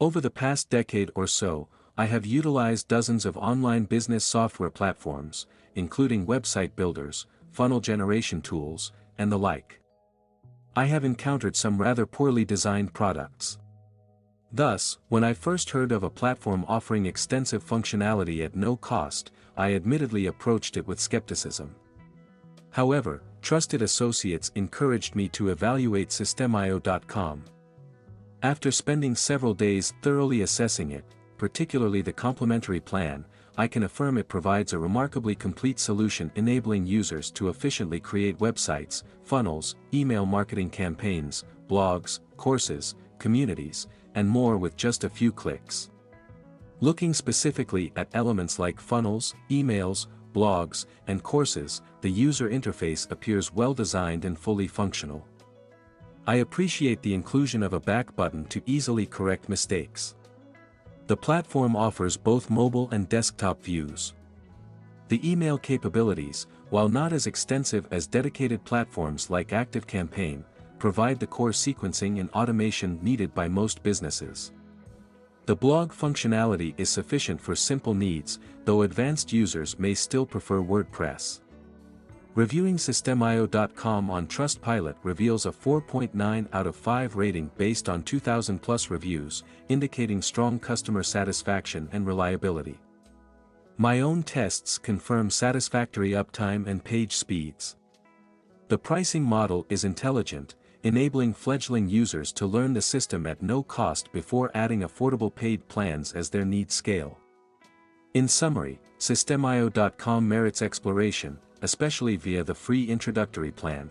Over the past decade or so, I have utilized dozens of online business software platforms, including website builders, funnel generation tools, and the like. I have encountered some rather poorly designed products. Thus, when I first heard of a platform offering extensive functionality at no cost, I admittedly approached it with skepticism. However, trusted associates encouraged me to evaluate Systemio.com. After spending several days thoroughly assessing it, particularly the complimentary plan, I can affirm it provides a remarkably complete solution enabling users to efficiently create websites, funnels, email marketing campaigns, blogs, courses, communities, and more with just a few clicks. Looking specifically at elements like funnels, emails, blogs, and courses, the user interface appears well designed and fully functional. I appreciate the inclusion of a back button to easily correct mistakes. The platform offers both mobile and desktop views. The email capabilities, while not as extensive as dedicated platforms like ActiveCampaign, provide the core sequencing and automation needed by most businesses. The blog functionality is sufficient for simple needs, though advanced users may still prefer WordPress. Reviewing Systemio.com on Trustpilot reveals a 4.9 out of 5 rating based on 2,000+ reviews, indicating strong customer satisfaction and reliability. My own tests confirm satisfactory uptime and page speeds. The pricing model is intelligent, enabling fledgling users to learn the system at no cost before adding affordable paid plans as their needs scale. In summary, Systemio.com merits exploration, especially via the free introductory plan.